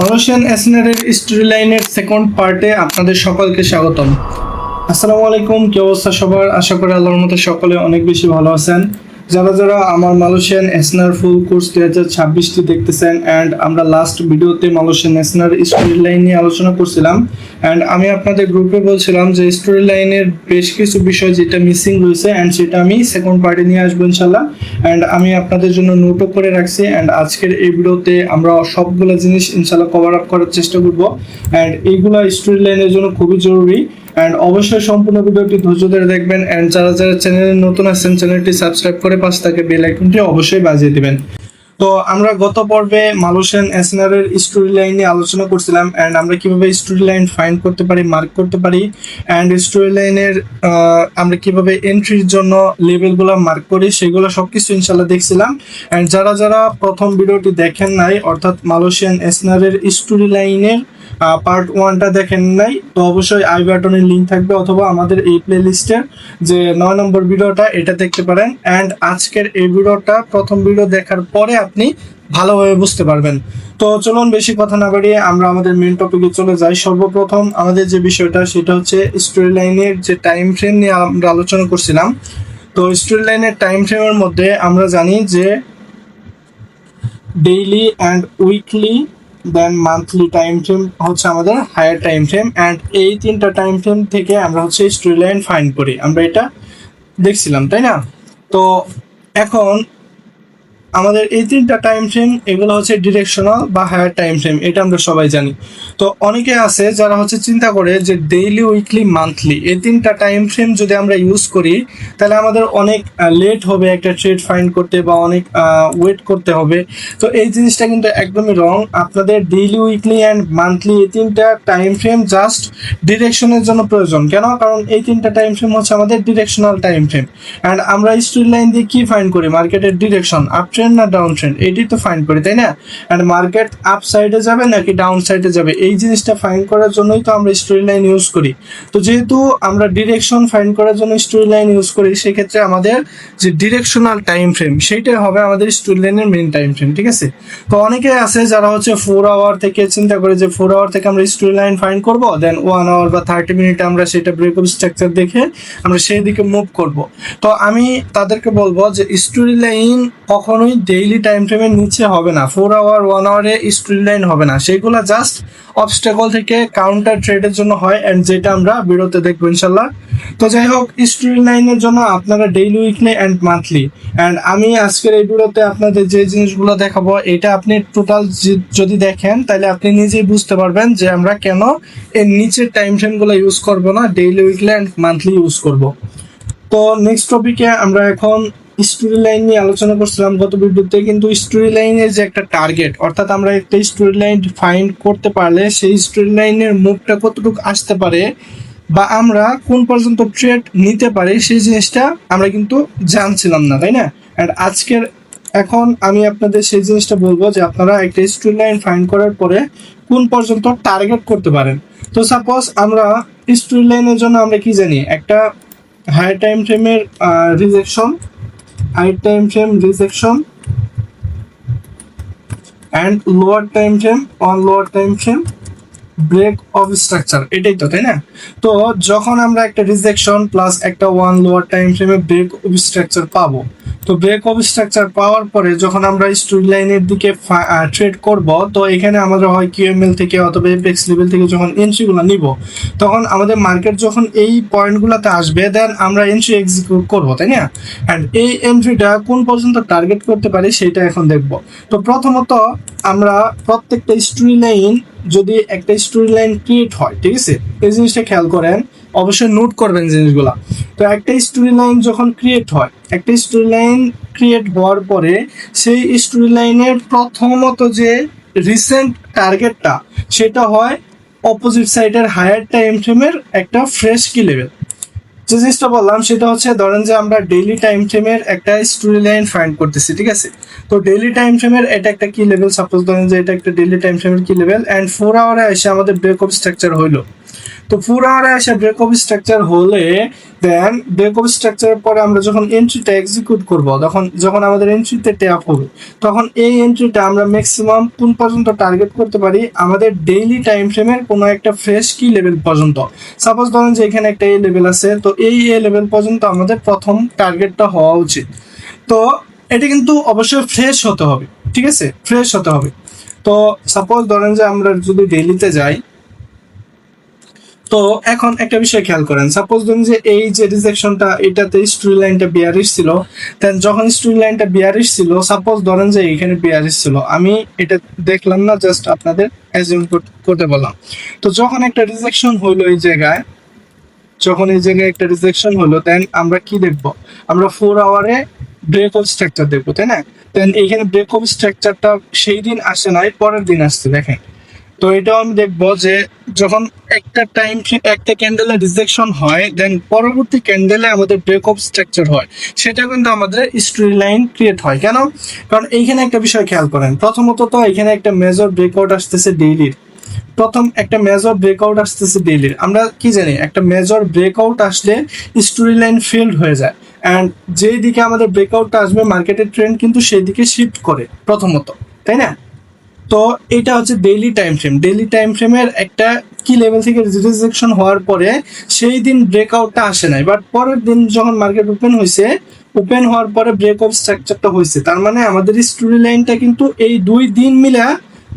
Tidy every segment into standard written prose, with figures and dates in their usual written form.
Malaysian এসনারের story লাইনের second পার্টে আপনাদের সকলকে স্বাগতম। আসসালামু আলাইকুম, কি অবস্থা সবার? আশা করি আল্লাহর মতো সকলে অনেক বেশি ভালো আছেন। যারা যারা আমার মালয়েশিয়ান এসনার ফুল কোর্স 2026টি দেখতেছেন, অ্যান্ড আমরা লাস্ট ভিডিওতে মালয়েশিয়ান এসনার স্টোরি লাইন নিয়ে আলোচনা করছিলাম, অ্যান্ড আমি আপনাদের গ্রুপে বলছিলাম যে স্টোরি লাইনের বেশ কিছু বিষয় যেটা মিসিং রয়েছে, অ্যান্ড সেটা আমি সেকেন্ড পার্টে নিয়ে আসবো ইনশাল্লাহ। অ্যান্ড আমি আপনাদের জন্য নোটও করে রাখছি, অ্যান্ড আজকের এই ভিডিওতে আমরা সবগুলো জিনিস ইনশাল্লাহ কভার আপ করার চেষ্টা করবো। অ্যান্ড এইগুলো স্টোরি লাইনের জন্য খুবই জরুরি, অ্যান্ড অবশ্যই সম্পূর্ণ ভিডিওটি ধৈর্য ধরে দেখবেন। অ্যান্ড যারা যারা চ্যানেলে নতুন আছেন, চ্যানেলটি সাবস্ক্রাইব করে পাশ থেকে বেল আইকনটি অবশ্যই বাজিয়ে দিবেন। তো আমরা গত পর্বে মালয়েশিয়ান এসনারের স্টোরি লাইন নিয়ে আলোচনা করছিলাম, অ্যান্ড আমরা কিভাবে স্টোরি লাইন ফাইন্ড করতে পারি, মার্ক করতে পারি, অ্যান্ড স্টোরি লাইনের আমরা কিভাবে এন্ট্রির জন্য লেভেলগুলো মার্ক করি, সেগুলো সবকিছু ইনশাল্লাহ দেখছিলাম। অ্যান্ড যারা যারা প্রথম ভিডিওটি দেখেন নাই, অর্থাৎ মালয়েশিয়ান এসনারের স্টোরি লাইনের পার্ট 1টা দেখেন নাই, তো অবশ্যই আই বাটনের লিঙ্ক থাকবে, অথবা আমাদের এই প্লে লিস্টের যে 9 নম্বর ভিডিওটা এটা দেখতে পারেন। অ্যান্ড আজকের এই ভিডিওটা প্রথম ভিডিও দেখার পরে আপনি ভালোভাবে বুঝতে পারবেন। তো চলুন বেশি কথা না বাড়িয়ে আমরা আমাদের মেন টপিকে চলে যাই। সর্বপ্রথম আমাদের যে বিষয়টা সেটা হচ্ছে স্টোরি লাইনের যে টাইম ফ্রেম নিয়ে আমরা আলোচনা করছিলাম। তো স্টোরি লাইনের টাইম ফ্রেমের মধ্যে আমরা জানি যে daily and weekly then monthly time frame হচ্ছে আমাদের হায়ার টাইম ফ্রেম, অ্যান্ড এই তিনটা টাইম ফ্রেম থেকে আমরা হচ্ছে স্টোরি লাইন ফাইন্ড করি, আমরা এটা দেখছিলাম, তাই না? তো এখন আমাদের এই তিনটা টাইম ফ্রেম এগুলো হচ্ছে ডিরেকশনাল বা হায়ার টাইম ফ্রেম, এটা আমরা সবাই জানি। তো অনেকে আছে যারা হচ্ছে চিন্তা করে যে ডেইলি, উইকলি, মান্থলি এই তিনটা টাইম ফ্রেম যদি আমরা ইউজ করি তাহলে আমাদের অনেক লেট হবে একটা ট্রেড ফাইন্ড করতে, বা অনেক ওয়েট করতে হবে। তো এই জিনিসটা কিন্তু একদমই রং। আপনাদের ডেইলি, উইকলি অ্যান্ড মান্থলি এই তিনটা টাইম ফ্রেম জাস্ট ডিরেকশনের জন্য প্রয়োজন। কেন? কারণ এই তিনটা টাইম ফ্রেম হচ্ছে আমাদের ডিরেকশনাল টাইম ফ্রেম, অ্যান্ড আমরা স্টোরি লাইন দিয়ে কি ফাইন্ড করি? মার্কেটের ডিরেকশন, আপ ট্রেন্ড না ডাউন ট্রেন্ড, এটি তো ফাইন্ড করি, তাই না? অ্যান্ড মার্কেট আপ সাইডে যাবে নাকি ডাউন সাইডে যাবে, এই জিনিসটা ফাইন্ড করার জন্যই তো আমরা স্টোরি লাইন ইউজ করি। তো যেহেতু আমরা ডিরেকশন ফাইন্ড করার জন্য স্টোরি লাইন ইউজ করি, সেক্ষেত্রে আমাদের যে ডিরেকশনাল টাইম ফ্রেম সেইটাই হবে আমাদের স্টোরি লাইনের মেইন টাইম ফ্রেম, ঠিক আছে? তো অনেকে আছে যারা হচ্ছে 4 আওয়ার থেকে চিন্তা করে যে 4 আওয়ার থেকে আমরা স্টোরি লাইন ফাইন্ড করবো, দেন 1 আওয়ার বা 30 মিনিটে আমরা সেটা ব্রেকআপ স্ট্রাকচার দেখে আমরা সেই দিকে মুভ করব। তো আমি তাদেরকে বলবো যে স্টোরি লাইন কখনোই ডেইলি টাইম ফ্রেমের নিচে হবে না। 4 আওয়ার, 1 আওয়ারে স্টোরি লাইন হবে না, সেইগুলো জাস্ট অবস্টাকল থেকে কাউন্টার ট্রেডের জন্য হয়, এন্ড যেটা আমরা বিরতে দেখবো ইনশাল্লাহ। তো যাই হোক, স্টোরি লাইনের জন্য আপনারা daily, weekly and monthly, and আমি আজকের এই ভিডিওতে আপনাদের যে জিনিসগুলো দেখাবো এটা আপনি টোটাল যদি দেখেন তাহলে আপনি নিজেই বুঝতে পারবেন যে আমরা কেন এর নিচের টাইম ফ্রেমগুলো ইউজ করবো না, daily, weekly and monthly use করব। তো নেক্সট টপিকে আমরা এখন স্টোরি লাইন নিয়ে আলোচনা করছিলাম গত ভিডিওতে, কিন্তু স্টোরি লাইনের যে একটা টার্গেট, অর্থাৎ আমরা একটা স্টোরি লাইন ফাইন্ড করতে পারলে সেই স্টোরি লাইনের মুভটা কতটুকু আসতে পারে বা আমরা কোন পর্যন্ত ট্রেড নিতে পারি, সেই জিনিসটা আমরা কিন্তু জানছিলাম না, তাই না? অ্যান্ড আজকের এখন আমি আপনাদের সেই জিনিসটা বলবো যে আপনারা একটা স্টোরি লাইন ফাইন্ড করার পরে কোন পর্যন্ত টার্গেট করতে পারেন। তো সাপোজ আমরা স্টোরি লাইনের জন্য আমরা কি জানি, একটা হাই টাইম ফ্রেমের rejection, high time frame rejection, and lower time frame on lower time frame break of structure, এটাই তো, তাই না? তো যখন আমরা একটা রিজেকশন প্লাস একটা 1 লোয়ার টাইম ফ্রেমে ব্রেক অফ স্ট্রাকচার পাবো, তো ব্রেক অফ স্ট্রাকচার পাওয়ার পরে যখন আমরা স্টোরি লাইনের দিকে ট্রেড করব, তো এখানে আমাদের হয় কিউএমএল থেকে অথবা এপেক্স লেভেল থেকে যখন এন্ট্রিগুলো নিব, তখন আমাদের মার্কেট যখন এই পয়েন্টগুলোতে আসবে, দেন আমরা এন্ট্রি এক্সিকিউট করবো, তাই না? অ্যান্ড এই এন্ট্রিটা কোন পর্যন্ত টার্গেট করতে পারি সেটা এখন দেখব। তো প্রথমত আমরা প্রত্যেকটা স্টোরি লাইন, যদি একটা স্টোরি লাইন ক্রিয়েট হয়, ঠিক আছে, এই জিনিসটা খেয়াল করেন, অবশ্যই নোট করবেন জিনিসগুলা। তো একটা স্টোরি লাইন যখন ক্রিয়েট হয়, একটা স্টোরি লাইন ক্রিয়েট হওয়ার পরে সেই স্টোরি লাইনের প্রথমত যে রিসেন্ট টার্গেটটা সেটা হয় অপোজিট সাইডের হায়ার টাইম ফ্রেমের একটা ফ্রেশ কি লেভেল। যে জিনিসটা বললাম সেটা হচ্ছে, ধরেন যে আমরা ডেইলি টাইম ফ্রেমের একটা স্টোরি লাইন ফাইন্ড করতেছি, ঠিক আছে? তো ডেইলি টাইম ফ্রেমের এটা একটা কি লেভেল, সাপোজ ধরেন যে এটা একটা ডেইলি টাইম ফ্রেমের কি লেভেল, অ্যান্ড 4 আওয়ারে এসে আমাদের ব্রেক অফ স্ট্রাকচার হইলো। তো 4 আওয়ারে এসে ব্রেক অফ স্ট্রাকচার হলে দেন ব্রেক অফ স্ট্রাকচারের পরে আমরা যখন এন্ট্রিটা এক্সিকিউট করব, যখন আমাদের এন্ট্রিতে ট্যাপ হবে, তখন এই এন্ট্রিটা আমরা ম্যাক্সিমাম কোন পর্যন্ত টার্গেট করতে পারি, আমাদের ডেইলি টাইম ফ্রেমের কোনো একটা ফ্রেশ কি লেভেল পর্যন্ত। সাপোজ ধরেন যে এখানে একটা এ লেভেল আছে, তো এই এ লেভেল পর্যন্ত আমাদের প্রথম টার্গেটটা হওয়া উচিত। তো এটা কিন্তু অবশ্যই ফ্রেশ হতে হবে, ঠিক আছে, ফ্রেশ হতে হবে। তো সাপোজ ধরেন যে আমরা যদি ডেইলিতে যাই, তো এখন একটা বিষয় খেয়াল করেন, সাপোজ ধরুন যে এই যে রিজেকশনটা, এটাতে স্ট্রি লাইনটা বিয়ারিশ ছিল, দেন যখন স্ট্রি লাইনটা বিয়ারিশ ছিল, সাপোজ ধরেন যে এখানে বিয়ারিশ ছিল, আমি এটা দেখলাম না, জাস্ট আপনাদের অ্যাজিউম করতে বললাম। তো যখন একটা রিজেকশন হইলো এই জায়গায়, যখন এই জায়গায় একটা রিজেকশন হলো, দেন আমরা কি দেখব, আমরা 4 আওয়ারে ব্রেক অফ স্ট্রাকচার দেখবো, তাই না? দেন এইখানে ব্রেক অফ স্ট্রাকচারটা সেই দিন আসে নাই, পরের দিন আসছে, দেখেন। তো এটাও আমি দেখবো যে যখন একটা ক্যান্ডেলে রিজেকশন হয়, দেন পরবর্তী ক্যান্ডেলে আমাদের ব্রেক অফ স্ট্রাকচার হয়, সেটা কিন্তু আমাদের স্ট্রি লাইন ক্রিয়েট হয়। কেন? কারণ এইখানে একটা বিষয় খেয়াল করেন, প্রথমত তো এখানে একটা মেজর ব্রেকআউট আসতেছে ডেইলির, আমরা কি জানি, একটা মেজর ব্রেকআউট আসলে স্টোরি লাইন ফেল্ড হয়ে যায়, অ্যান্ড যেই দিকে আমাদের ব্রেকআউটটা আসবে মার্কেটের ট্রেন্ড কিন্তু সেই দিকে শিফট করে প্রথমত, তাই না? তো এটা হচ্ছে ডেইলি টাইম ফ্রেমের একটা কি লেভেল থেকে রিজেকশন হওয়ার পরে সেই দিন ব্রেকআউটটা আসে নাই, বাট পরের দিন যখন মার্কেট ওপেন হওয়ার পরে ব্রেক অফ স্ট্রাকচারটা হয়েছে, তার মানে আমাদের স্টোরি লাইনটা কিন্তু এই 2 দিন মিলে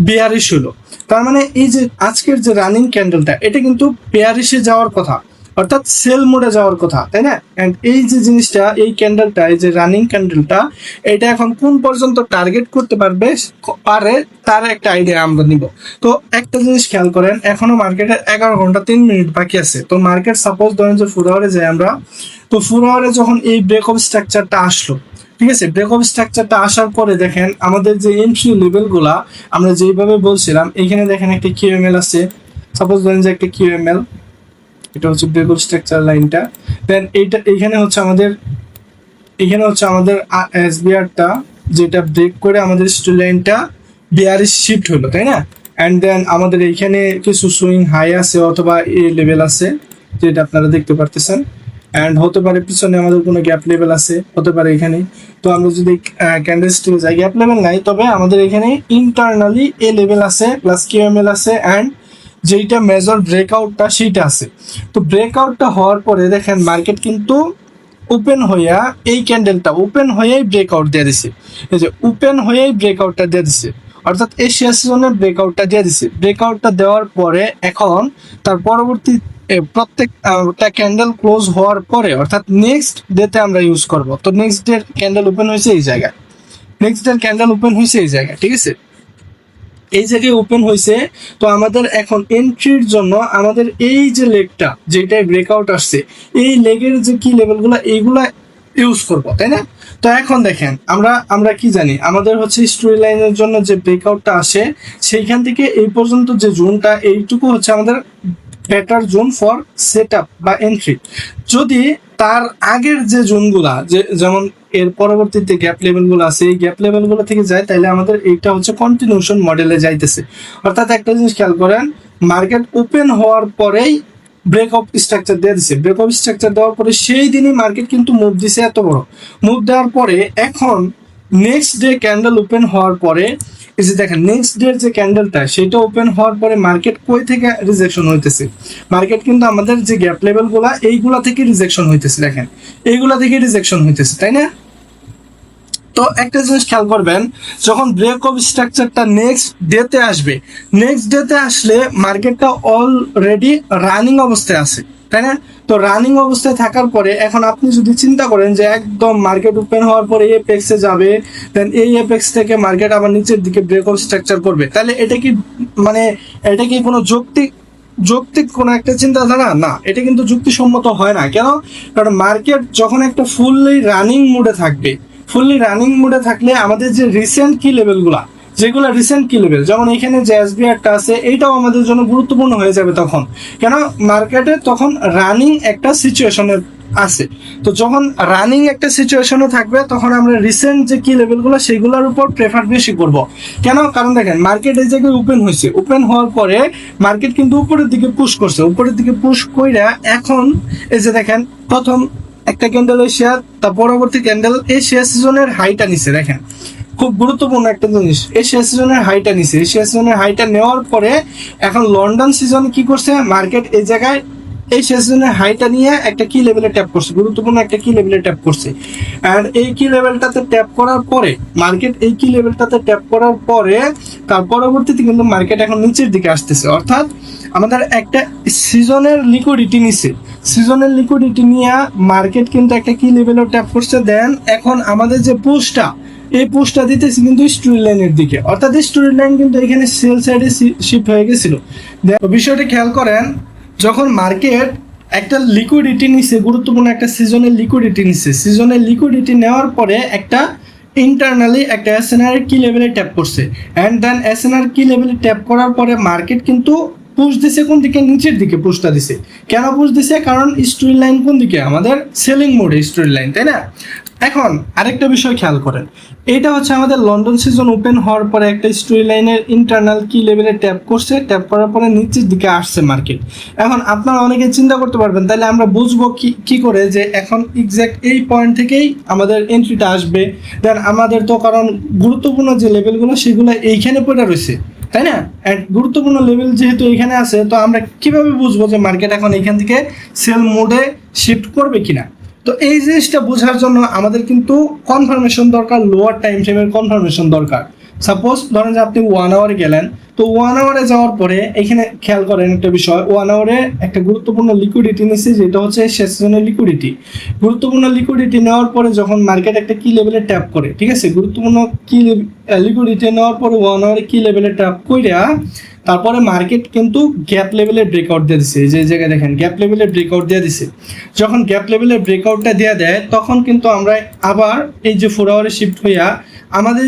বেয়ারিশ হলো। তার মানে এই যে আজকের যে রানিং ক্যান্ডেলটা, এটা কিন্তু বেয়ারিশে যাওয়ার কথা, অর্থাৎ সেল মোডে যাওয়ার কথা, তাই না? এন্ড এই যে জিনিসটা, এই ক্যান্ডেলটা, এই যে রানিং ক্যান্ডেলটা, এটা এখন কোন পর্যন্ত টার্গেট করতে পারে তার একটা আইডিয়া আমরা নিব। তো একটা জিনিস খেয়াল করেন, এখনো মার্কেটের 11 ঘন্টা 3 মিনিট বাকি আছে। তো মার্কেট সাপোজ ধরেন যে 4 আওয়ারে যাই আমরা, তো 4 আওয়ারে যখন এই ব্রেক অফ স্ট্রাকচারটা আসলো, ঠিক আছে, ব্রেক অফ স্ট্রাকচারটা আসার পরে দেখেন আমাদের যে এন্ট্রি লেভেলগুলা আমরা যেভাবে বলছিলাম, এখানে দেখেন একটা কিউএমএল আছে, সাপোজ ধরেন যে একটা কিউএমএল, এটা হচ্ছে ব্রেক অফ স্ট্রাকচার লাইনটা। দেন এখানে হচ্ছে আমাদের এসবিআরটা, যেটা ব্রেক করে আমাদের স্টোরি লাইনটা বিয়ারিশ শিফট হলো, তাই না? অ্যান্ড দেন আমাদের এইখানে কিছু সুইং হাই আছে অথবা এ লেভেল আছে, যেটা আপনারা দেখতে পারতেছেন। অ্যান্ড হতে পারে পিছনে আমাদের কোনো গ্যাপ লেভেল আছে, হতে পারে এখানে। তো আমরা যদি ক্যান্ডেলস্টিকে যাই, গ্যাপ লেভেল নাই, তবে আমাদের এখানে ইন্টারনালি এ লেভেল আছে, প্লাস কিউএমএল আছে, অ্যান্ড যেইটা মেজর ব্রেকআউটটা সেইটা আছে। তো ব্রেকআউটটা হওয়ার পরে দেখেন মার্কেট কিন্তু ওপেন হইয়া, এই ক্যান্ডেলটা ওপেন হয়েই ব্রেকআউট দিয়ে দিছে, এই যে ওপেন হয়েই ব্রেকআউটটা দিয়ে দিছে, অর্থাৎ এশিয়া সিজনে ব্রেকআউটটা দিয়ে দিছে। ব্রেকআউটটা দেওয়ার পরে এখন তার পরবর্তী প্রত্যেকটা ক্যান্ডেল ক্লোজ হওয়ার পরে, অর্থাৎ নেক্সট ডেতে আমরা ইউজ করব। তো নেক্সট ডে ক্যান্ডেল ওপেন হয়েছে এই জায়গায়, ঠিক আছে, এই জায়গায় ওপেন হয়েছে। তো আমাদের এখন এন্ট্রির জন্য আমাদের এই যে লেগটা, যেটাই ব্রেকআউট আসছে, এই লেগের যে কি লেভেলগুলো, এইগুলা ইউজ করব, তাই না? তো এখন দেখেন আমরা কি জানি, আমাদের হচ্ছে স্টোরি লাইনের জন্য যে ব্রেকআউটটা আসে, সেইখান থেকে এই পর্যন্ত যে জোনটা, এইটুকু হচ্ছে আমাদের better zone for set up বা এন্ট্রি। যদি তার আগের যে জোনগুলা, যেমন এর পরবর্তীতে গ্যাপ লেভেলগুলো আছে, এই গ্যাপ লেভেলগুলো থেকে যায়, তাহলে আমাদের এইটা হচ্ছে কন্টিনিউশন মডেলে যাইতেছে। অর্থাৎ একটা জিনিস খেয়াল করেন, মার্কেট ওপেন হওয়ার পরেই ব্রেক অফ স্ট্রাকচার দিয়ে দিছে, ব্রেক অফ স্ট্রাকচার দেওয়ার পরে সেই দিনই মার্কেট কিন্তু মুভ দিছে, এত বড় মুভ দেওয়ার পরে এখন নেক্সট ডে ক্যান্ডেল ওপেন হওয়ার পরে, এই যে দেখেন নেক্সট ডে যে ক্যান্ডেলটা, সেটা ওপেন হওয়ার পরে মার্কেট কই থেকে রিজেকশন হইতেছে, মার্কেট কিন্তু আমাদের যে গ্যাপ লেভেলগুলা, এইগুলা থেকে রিজেকশন হইতেছে, দেখেন এইগুলা থেকে রিজেকশন হইতেছে, তাই না? তো একটা জিনিস খেয়াল করবেন, যখন ব্রেক অফ স্ট্রাকচারটা নেক্সট ডেতে আসলে মার্কেটটা অলরেডি রানিং অবস্থায় আছে, তাই না? তো রানিং অবস্থায় থাকার পরে এখন আপনি যদি চিন্তা করেন যে একদম মার্কেট ওপেন হওয়ার পরে এই এপেক্সে যাবে, দেন এই এপেক্স থেকে মার্কেট আবার নিচের দিকে ব্রেক অফ স্ট্রাকচার করবে, তাহলে এটা কি কোনো যৌক্তিক কোনো একটা চিন্তাধারা? না, এটা কিন্তু যুক্তিসম্মত হয় না। কেন? কারণ মার্কেট যখন একটা ফুললি রানিং মোডে থাকলে আমাদের যে রিসেন্ট কি লেভেলগুলা, যেমন এখানে যে এসবিআরটা আছে, এইটাও আমাদের জন্য গুরুত্বপূর্ণ হয়ে যাবে তখন। কেন? মার্কেটে তখন রানিং একটা সিচুয়েশনের আছে। তো যখন রানিং একটা সিচুয়েশনও থাকবে তখন আমরা রিসেন্ট যে কি লেভেলগুলো সেগুলোর উপর প্রেফার বেশি করব। কেন? কারণ দেখেন মার্কেট এই জায়গায় ওপেন হয়েছে, ওপেন হওয়ার পরে মার্কেট কিন্তু উপরের দিকে পুশ করছে, উপরের দিকে পুশ কইরা এখন এই যে দেখেন প্রথম একটা ক্যান্ডেল এশিয়া, তার পরবর্তী ক্যান্ডেল এশিয়া সিজনের হাইটা নিছে। দেখেন খুব গুরুত্বপূর্ণ একটা জিনিস, এশিয়া সিজনের হাইটা নিছে। এশিয়া সিজনের হাইটা নেওয়ার পরে এখন লন্ডন সিজন কি করছে, মার্কেট এই জায়গায় এই সিজনের হাইটা নিয়ে একটা কি লেভেলে ট্যাপ করছে, গুরুত্বপূর্ণ একটা কি লেভেলে ট্যাপ করছে। আর এই কি লেভেলটাতে ট্যাপ করার পরে মার্কেট এই কি লেভেলটাতে ট্যাপ করার পরে তার পরবর্তীতে কিন্তু মার্কেট এখন নিচের দিকে আসতেছে, অর্থাৎ আমাদের একটা সিজনের লিকুইডিটি নিছে। সিজনের লিকুইডিটি নিয়ে মার্কেট কিন্তু একটা কি লেভেলে ট্যাপ করছে। দেন এখন আমাদের যে পুশটা, এই পুশটা দিতেছি কিন্তু স্ট্রিট লাইনের দিকে, অর্থাৎ স্ট্রিট লাইন কিন্তু এখানে সেল সাইডে শিফট হয়ে গেছিল। বিষয়টি খেয়াল করেন, যখন মার্কেট একটা লিকুইডিটি নিছে, গুরুত্বপূর্ণ একটা সিজনের লিকুইডিটি নিছে, সিজনের লিকুইডিটি নেওয়ার পরে একটা ইন্টারনালি একটা এসএনআর কি লেভেলে ট্যাপ করছে, অ্যান্ড দেন এসএনআর কি লেভেলে ট্যাপ করার পরে মার্কেট কিন্তু পুশ দিছে কোন দিকে, নিচের দিকে পুশটা দিছে। কেন পুশ দিছে? কারণ স্ট্রিট লাইন কোন দিকে, আমাদের সেলিং মোডে স্ট্রিট লাইন, তাই না? এখন আরেকটা বিষয় খেয়াল করেন, এটা হচ্ছে আমাদের লন্ডন সিজন ওপেন হওয়ার পরে একটা স্টোরি লাইনের ইন্টারনাল কি লেভেলে ট্যাপ করছে, ট্যাপ করার পরে নিচের দিকে আসছে মার্কেট। এখন আপনারা অনেকে চিন্তা করতে পারবেন তাহলে আমরা বুঝবো কি করে যে এখন এক্স্যাক্ট এই পয়েন্ট থেকেই আমাদের এন্ট্রিটা আসবে। দেন আমাদের তো কারণ গুরুত্বপূর্ণ যে লেভেলগুলো সেগুলো এইখানে পড়ে রয়েছে, তাই না? গুরুত্বপূর্ণ লেভেল যেহেতু এখানে আছে, তো আমরা কিভাবে বুঝবো যে মার্কেট এখন এখান থেকে সেল মোডে শিফট করবে কিনা? তো এই জিনিসটা বোঝার জন্য আমাদের কিন্তু কনফার্মেশন দরকার, লোয়ার টাইম ফ্রেমের কনফার্মেশন দরকার। সাপোজ ধরেন যে আপনি 1 আওয়ারে গেলেন, তো 1 আওয়ারে যাওয়ার পরে এখানে খেয়াল করেন একটা বিষয়, 1 আওয়ারে একটা গুরুত্বপূর্ণ লিকুইডিটি নিচ্ছে, যেটা হচ্ছে সেশনের লিকুইডিটি। গুরুত্বপূর্ণ লিকুইডিটি নেওয়ার পরে যখন মার্কেট একটা কি লেভেলে ট্যাপ করে, ঠিক আছে, গুরুত্বপূর্ণ কি লিকুইডিটি নেওয়ার পরে 1 আওয়ারে কি লেভেলে ট্যাপ কইরা তারপরে মার্কেট কিন্তু গ্যাপ লেভেলে ব্রেকআউট দিয়ে দিছে। যে জায়গায় দেখেন গ্যাপ লেভেলে ব্রেকআউট দিয়ে দিছে, যখন গ্যাপ লেভেলে ব্রেকআউটটা দিয়ে দেয় তখন কিন্তু আমরা আবার এই যে 4 আওয়ারে শিফট হইয়া আমাদের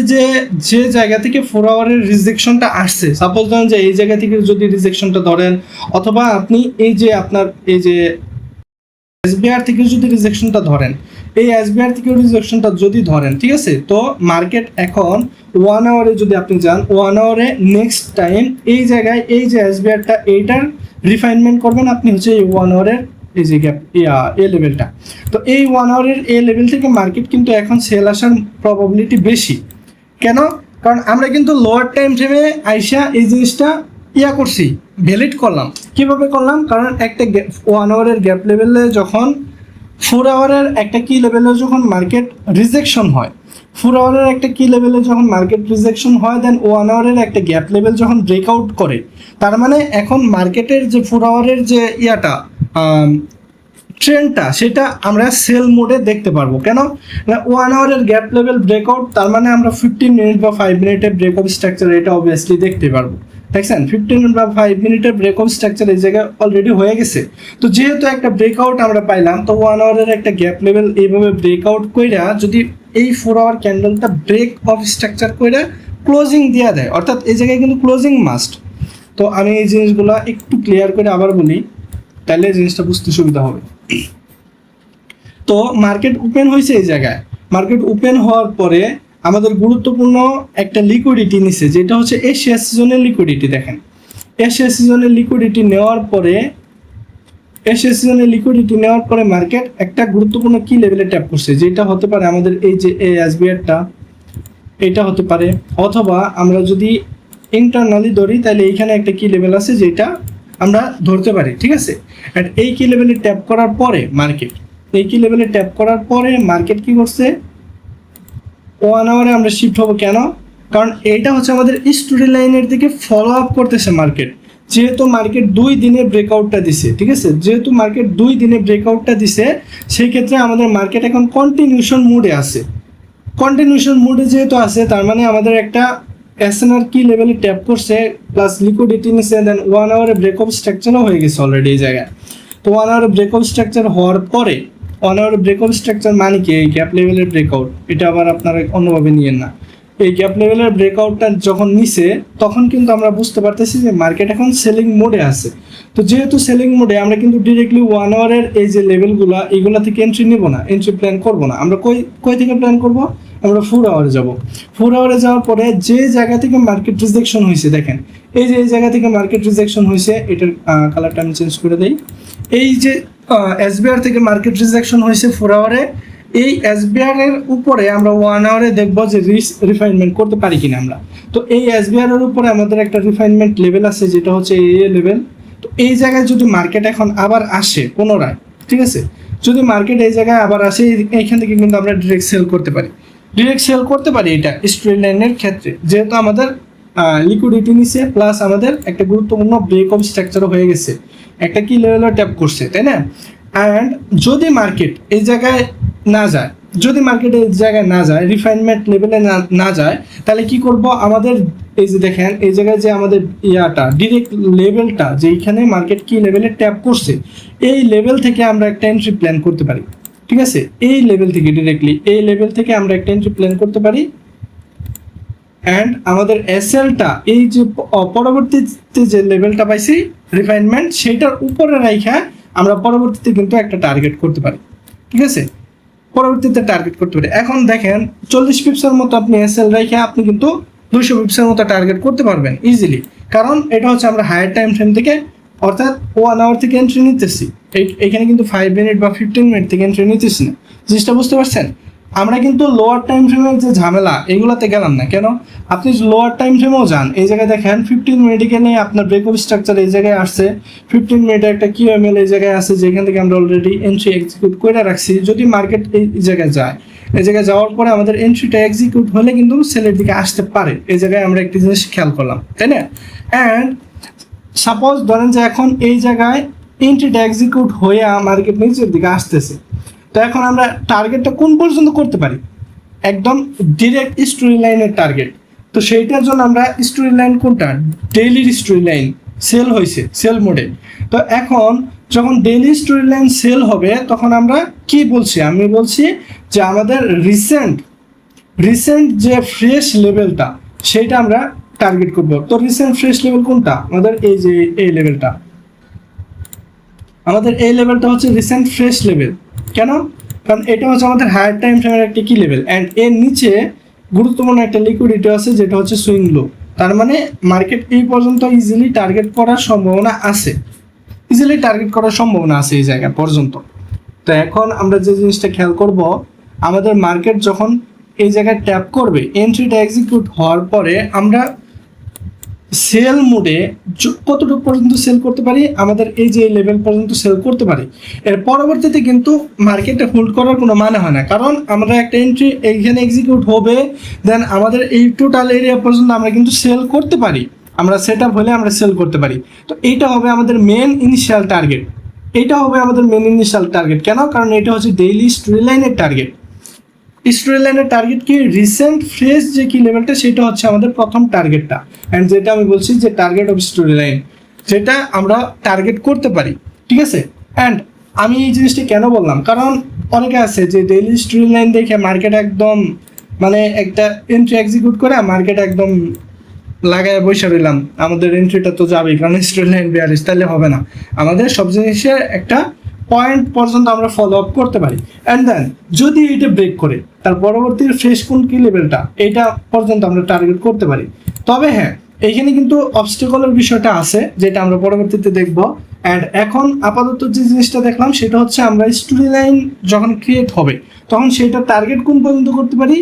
যে জায়গা থেকে 4 আওয়ারের রিজেকশনটা আসছে, সাপোজ ধরেন যে এই জায়গা থেকে যদি রিজেকশনটা ধরেন, অথবা আপনি এই যে আপনার এই যে এসবিআর থেকে যদি রিজেকশনটা ধরেন, এই এসবিআর থেকে রিজেকশনটা যদি ধরেন, ঠিক আছে, তো মার্কেট এখন 1 আওয়ারে যদি আপনি যান, 1 আওয়ারে নেক্সট টাইম এই জায়গায় এই যে এসবিআরটা এইটার রিফাইনমেন্ট করবেন আপনি হচ্ছে এই 1 আওয়ারের এই যে গ্যাপ এ লেভেলটা। তো এই 1 আওয়ারের এ লেভেল থেকে মার্কেট কিন্তু এখন সেল আসার প্রবাবিলিটি বেশি। কেন? কারণ আমরা কিন্তু লোয়ার টাইম ফ্রেমে আইসা এই জিনিসটা করছি, ভ্যালিড করলাম। কিভাবে করলাম? কারণ একটা 1 আওয়ারের গ্যাপ লেভেলে যখন 4 আওয়ারের একটা কি লেভেলে যখন মার্কেট রিজেকশন হয়, 4 আওয়ারের একটা কি লেভেলে যখন মার্কেট রিজেকশন হয়, দেন 1 আওয়ারের একটা গ্যাপ লেভেল যখন ব্রেকআউট করে, তার মানে এখন মার্কেটের যে 4 আওয়ারের যে ট্রেন্ডটা সেটা আমরা সেল মোডে দেখতে পারবো। কেন? 1 আওয়ারের গ্যাপ লেভেল ব্রেকআউট, তার মানে আমরা 15 মিনিট বা 5 মিনিটের ব্রেকআউট স্ট্রাকচার এটা অবভিয়াসলি দেখতে পারবো। দেখছেন 15 মিনিট বা 5 মিনিটের ব্রেকআউট স্ট্রাকচার এই জায়গায় অলরেডি হয়ে গেছে। তো যেহেতু একটা ব্রেকআউট আমরা পাইলাম, তো 1 আওয়ারের একটা গ্যাপ লেভেল এইভাবে ব্রেকআউট কইরা যদি এই 4 আওয়ার ক্যান্ডেলটা ব্রেক অফ স্ট্রাকচার কইরা ক্লোজিং দেওয়া দেয়, অর্থাৎ এই জায়গায় কিন্তু ক্লোজিং মাস্ট। তো আমি এই জিনিসগুলো একটু ক্লিয়ার করে আবার বলি, তাহলে জিনিসটা বুঝতে সুবিধা হবে। তো মার্কেট ওপেন হয়েছে এই জায়গায়, মার্কেট ওপেন হওয়ার পরে আমাদের গুরুত্বপূর্ণ একটা লিকুইডিটি নিছে, যেটা হচ্ছে এশিয়া সিজনের লিকুইডিটি। দেখেন এশিয়া সিজনের লিকুইডিটি নেওয়ার পরে মার্কেট একটা গুরুত্বপূর্ণ কি লেভেলে ট্যাপ করছে, যেটা হতে পারে আমাদের এই যে এসবিআরটা, এটা হতে পারে, অথবা আমরা যদি ইন্টারনালি ধরি তাহলে এইখানে একটা কি লেভেল আছে যেটা আমরা ধরতে পারি, ঠিক আছে। আর এই কি লেভেলে ট্যাপ করার পরে মার্কেট কি করছে, 1 আওয়ারে আমরা শিফট হবো। কেন? কারণ এইটা হচ্ছে আমাদের স্টোরি লাইনের দিকে ফলো আপ করতেছে মার্কেট। যেহেতু মার্কেট 2 দিনে ব্রেকআউটটা দিছে, ঠিক আছে, যেহেতু মার্কেট 2 দিনে ব্রেকআউটটা দিছে, সেই ক্ষেত্রে আমাদের মার্কেট এখন কন্টিনিউশন মুডে আছে। কন্টিনিউশন মুডে যেহেতু আছে, তার মানে আমাদের একটা এসএনআর কি লেভেলে ট্যাপ করছে প্লাস লিকুইডিটি নিছে, দেন 1 আওয়ারে ব্রেকআপ স্ট্রাকচারও হয়ে গেছে অলরেডি এই জায়গায়। তো 1 আওয়ারে ব্রেকআপ স্ট্রাকচার হওয়ার পরে, 1 আওয়ারে ব্রেকআপ স্ট্রাকচার মানে কি এই গ্যাপ লেভেলের ব্রেকআউট, এটা আবার আপনারা অন্যভাবে নিয়েন না। এই গ্যাপ লেভেলের ব্রেকআউটটা যখন নিছে তখন কিন্তু আমরা বুঝতে পারতেছি যে মার্কেট এখন সেলিং মোডে আছে। তো যেহেতু সেলিং মোডে আমরা কিন্তু ডিরেক্টলি 1 আওয়ারের এই যে লেভেলগুলো এইগুলা থেকে এন্ট্রি নিব না, এন্ট্রি প্ল্যান করব না। আমরা কই থেকে প্ল্যান করব? আমরা 4 আওয়ারে যাব। 4 আওয়ারে যাওয়ার পরে যে জায়গা থেকে মার্কেট রিজেকশন হয়েছে, দেখেন এই যে এই জায়গা থেকে মার্কেট রিজেকশন হয়েছে, এটার কালারটা আমি চেঞ্জ করে দেই। এই যে এসবিআর থেকে মার্কেট রিজেকশন হয়েছে 4 আওয়ারে, এই এসবিআর এর উপরে আমরা 1 আওয়ারে দেখব যে রিফাইনমেন্ট করতে পারি কিনা আমরা। তো এই এসবিআর এর উপরে আমাদের একটা রিফাইনমেন্ট লেভেল আছে যেটা হচ্ছে এই লেভেল। তো এই জায়গায় যদি মার্কেট এখন আবার আসে পুনরায়, ঠিক আছে, যদি মার্কেট এই জায়গায় আবার আসে, এইখান থেকে কিন্তু আমরা ডিরেক্ট সেল করতে পারি। এটা স্ট্রেট লাইনের ক্ষেত্রে, যেহেতু আমাদের লিকুইডিটি নিছে প্লাস আমাদের একটা গুরুত্বপূর্ণ ব্রেক অফ স্ট্রাকচারও হয়ে গেছে, একটা কি লেভেলও ট্যাপ করছে, তাই না? অ্যান্ড যদি মার্কেট এই জায়গায় না যায়, রিফাইনমেন্ট লেভেলে না যায়, তাহলে কি করব? আমাদের এই যে দেখেন এই জায়গায় যে আমাদের ডিরেক্ট লেভেলটা যেখানে মার্কেট কি লেভেলে ট্যাপ করছে, এই লেভেল থেকে আমরা একটা এন্ট্রি প্ল্যান করতে পারি। ঠিক আছে, এই লেভেল থেকে ডিরেক্টলি এই লেভেল থেকে আমরা একটা এন্ট্রি প্ল্যান করতে পারি। অ্যান্ড আমাদের এসএলটা এই যে পরবর্তীতে যে লেভেলটা পাইছি রিফাইনমেন্ট, সেইটার উপরে রাইখা আমরা পরবর্তীতে কিন্তু একটা টার্গেট করতে পারি। ঠিক আছে, এখন দেখেন 40 পিপসের মতো আপনি এসএল রাইখা আপনি কিন্তু 200 পিপসের মতো টার্গেট করতে পারবেন ইজিলি, কারণ এটা হচ্ছে আমরা হায়ার টাইম ফ্রেম থেকে অর্থাৎ 1 আওয়ার থেকে এন্ট্রি নিতেছি। এখানে কিন্তু 5 মিনিট বা 15 মিনিট থেকে এন্ট্রি নিতেছি না। জিনিসটা বুঝতে পারছেন? আমরা কিন্তু লোয়ার টাইম ফ্রেমের যে ঝামেলা এগুলোতে গেলাম না। কেন? আপনি লোয়ার টাইম ফ্রেমেও যান, এই জায়গায় দেখেন 15 মিনিটে গেলে আপনার ব্রেক অফ স্ট্রাকচার এই জায়গায় আসছে, 15 মিনিটে একটা কিউএমএল এই জায়গায় আছে যেখান থেকে আমরা অলরেডি এন্ট্রি এক্সিকিউট করে রাখছি। যদি মার্কেট এই জায়গায় যায়, এই জায়গায় যাওয়ার পরে আমাদের এন্ট্রিটা এক্সিকিউট হলে কিন্তু সেলের দিকে আসতে পারে। এই জায়গায় আমরা একটা জিনিস খেয়াল করলাম, তাই না? অ্যান্ড সাপোজ ধরেন যে এখন এই জায়গায় এন্ট্রিটা এক্সিকিউট হয়ে মার্কেট নিচের দিকে আসতেছে, তো এখন আমরা টার্গেটটা কোন পর্যন্ত করতে পারি? একদম ডিরেক্ট স্টোরি লাইনের টার্গেট। তো সেইটার জন্য আমরা স্টোরি লাইন কোনটা? ডেইলির স্টোরি লাইন সেল হয়েছে, সেল মোডে। তো এখন যখন ডেইলি স্টোরি লাইন সেল হবে তখন আমরা কি বলছি? আমি বলছি যে আমাদের রিসেন্ট যে ফ্রেশ লেভেলটা সেইটা আমরা টার্গেট করব। তো রিসেন্ট ফ্রেশ লেভেল কোনটা? আমাদের এই যে এই লেভেলটা, হচ্ছে রিসেন্ট ফ্রেশ লেভেল। কেন? কারণ এটা হচ্ছে আমাদের হায়ার টাইম ফ্রেমের একটা কি লেভেল, অ্যান্ড এর নিচে গুরুত্বপূর্ণ একটা লিকুইডিটি আছে যেটা হচ্ছে সুইং লো। তার মানে মার্কেট এই পর্যন্ত ইজিলি টার্গেট করার সম্ভাবনা আছে, এই জায়গা পর্যন্ত। তো এখন আমরা যে জিনিসটা খেয়াল করব, আমাদের মার্কেট যখন এই জায়গায় ট্যাপ করবে, এন্ট্রিটা এক্সিকিউট হওয়ার পরে আমরা সেল মোডে কতটুকু পর্যন্ত সেল করতে পারি? আমাদের এই যে লেভেল পর্যন্ত সেল করতে পারি। এর পরবর্তীতে কিন্তু মার্কেটে হোল্ড করার কোনো মানে হয় না, কারণ আমরা একটা এন্ট্রি এইখানে এক্সিকিউট হবে, দেন আমাদের এই টোটাল এরিয়া পর্যন্ত আমরা কিন্তু সেল করতে পারি। আমরা সেট আপ হলে আমরা সেল করতে পারি। তো এইটা হবে আমাদের মেন ইনিশিয়াল টার্গেট। কেন? কারণ এটা হচ্ছে ডেইলি স্টোরি লাইনের টার্গেট। স্টোরি লাইনের টার্গেট কি? রিসেন্ট ফ্রেশ যে কি লেভেলটা সেটা হচ্ছে আমাদের প্রথম টার্গেটটা, অ্যান্ড যেটা আমি বলছি যে টার্গেট অফ স্টোরি লাইন, যেটা আমরা টার্গেট করতে পারি। ঠিক আছে, অ্যান্ড আমি এই জিনিসটা কেন বললাম, কারণ অনেকে আছে যে ডেইলি স্টোরি লাইন দেখে মার্কেট একদম মানে একটা এন্ট্রি এক্সিকিউট করে মার্কেট একদম লাগায় বসে রইলাম, আমাদের এন্ট্রিটা তো যাবেই কারণ স্টোরি লাইন বেয়ারিশ, তাহলে হবে না। আমাদের সব জিনিসের একটা পয়েন্ট পর্যন্ত আমরা ফলো আপ করতে পারি, অ্যান্ড দেন যদি এটা ব্রেক করে তার পরবর্তী ফ্রেশ কোন কি লেভেলটা এটা পর্যন্ত আমরা টার্গেট করতে পারি। তবে হ্যাঁ, এইখানে কিন্তু অবস্টেকলের বিষয়টা আছে যেটা আমরা পরবর্তীতে দেখব। অ্যান্ড এখন আপাতত যে জিনিসটা দেখলাম সেটা হচ্ছে আমরা স্টোরি লাইন যখন ক্রিয়েট হবে তখন সেটা টার্গেট কোন পর্যন্ত করতে পারি?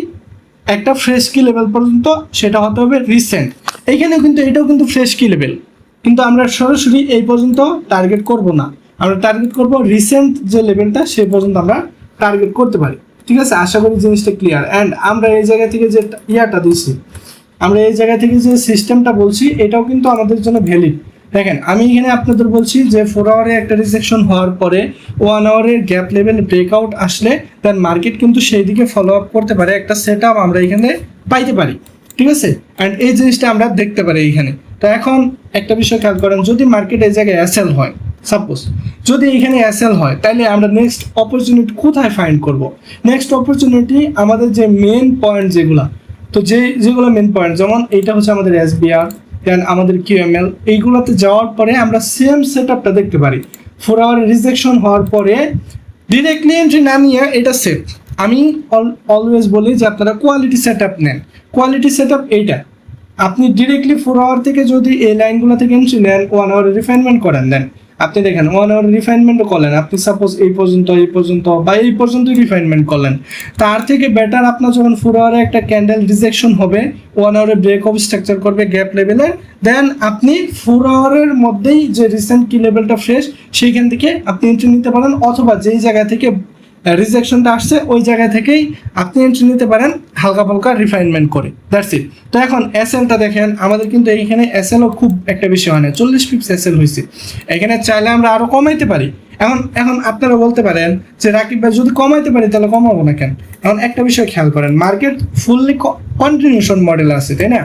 একটা ফ্রেশ কি লেভেল পর্যন্ত, সেটা হতে হবে রিসেন্ট। এইখানেও কিন্তু এটাও কিন্তু ফ্রেশ কি লেভেল, কিন্তু আমরা সরাসরি এই পর্যন্ত টার্গেট করব না, আমরা টার্গেট করব রিসেন্ট যে লেভেলটা সে পর্যন্ত আমরা টার্গেট করতে পারি। ঠিক আছে, আশা করি জিনিসটা ক্লিয়ার। অ্যান্ড আমরা এই জায়গা থেকে যে যে সিস্টেমটা বলছি এটাও কিন্তু আমাদের জন্য ভ্যালিড। দেখেন আমি এখানে আপনাদের বলছি যে 4 আওয়ারে একটা রিজেকশন হওয়ার পরে 1 আওয়ারের গ্যাপ লেভেল ব্রেকআউট আসলে দেন মার্কেট কিন্তু সেই দিকে ফলো আপ করতে পারে, একটা সেট আপ আমরা এখানে পাইতে পারি। ঠিক আছে, অ্যান্ড এই জিনিসটা আমরা দেখতে পারি এইখানে। তো এখন একটা বিষয় খেয়াল করেন, যদি মার্কেট এই জায়গায় এসএল হয়, সাপোজ যদি এখানে এসএল হয়, তাহলে আমরা নেক্সট অপরচুনিটি কোথায় ফাইন্ড করব? নেক্সট অপরচুনিটি আমাদের যে মেন পয়েন্ট যেগুলা তো যেগুলো মেন পয়েন্ট, যেমন এইটা হচ্ছে আমাদের এসবিআর, দেন আমাদের কিউএমএল, এইগুলোতে যাওয়ার পরে আমরা সেম সেট আপটা দেখতে পারি। 4 আওয়ার রিজেকশন হওয়ার পরে ডিরেক্টলি এন্ট্রি না নিয়ে এটা সেভ। আমি অলওয়েজ বলি যে আপনারা কোয়ালিটি সেট আপ নেন। কোয়ালিটি সেট আপ এইটা, আপনি ডিরেক্টলি 4 আওয়ার থেকে যদি এই লাইনগুলো থেকে এন্ট্রি নেন, 1 আওয়ার রিফাইনমেন্ট করেন, দেন আপনি দেখেন 1 আওয়ার রিফাইনমেন্টও করলেন, আপনি সাপোজ এই পর্যন্ত বা এই পর্যন্ত রিফাইনমেন্ট করলেন, তার থেকে বেটার আপনার যখন 4 আওয়ারে একটা ক্যান্ডেল রিজেকশন হবে, 1 আওয়ারে ব্রেক অফ স্ট্রাকচার করবে গ্যাপ লেভেলে, দেন আপনি 4 আওয়ারের মধ্যেই যে রিসেন্ট কি লেভেলটা ফ্রেশ সেইখান থেকে আপনি এন্ট্রি নিতে পারেন, অথবা যেই জায়গা থেকে রিজেকশনটা আসছে ওই জায়গা থেকেই আপনি এন্ট্রি নিতে পারেন হালকা পালকা রিফাইনমেন্ট করে। That's it. তো এখন এসএলটা দেখেন, আমাদের কিন্তু এইখানে এসএলও খুব একটা বেশি হয় না, 40 পিপস এসএল হয়েছে। এখানে চাইলে আমরা আরও কমাইতে পারি। এখন আপনারা বলতে পারেন যে রাকিব ভাই যদি কমাইতে পারি তাহলে কমাবো না কেন? এখন একটা বিষয় খেয়াল করেন, মার্কেট ফুললি কন্টিনিউশন মডেল আছে, তাই না?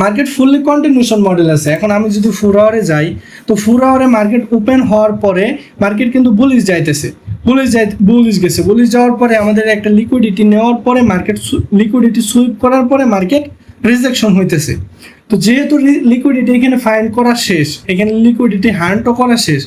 মার্কেট ফুললি কন্টিনিউশন মডেল আছে। এখন আমি যদি 4 আওয়ারে যাই, তো 4 আওয়ারে মার্কেট ওপেন হওয়ার পরে মার্কেট কিন্তু বুলিশ যাইতেছে, বুলিশ গেছে, বুলিশ যাওয়ার পরে আমাদের একটা লিকুইডিটি নেওয়ার পরে মার্কেট লিকুইডিটি সুইপ করার পরে মার্কেট রিজেকশন হইতেছে। তো যেহেতু লিকুইডিটি এখানে ফাইন্ড করা শেষ, এখানে লিকুইডিটি হান্টও করা শেষ,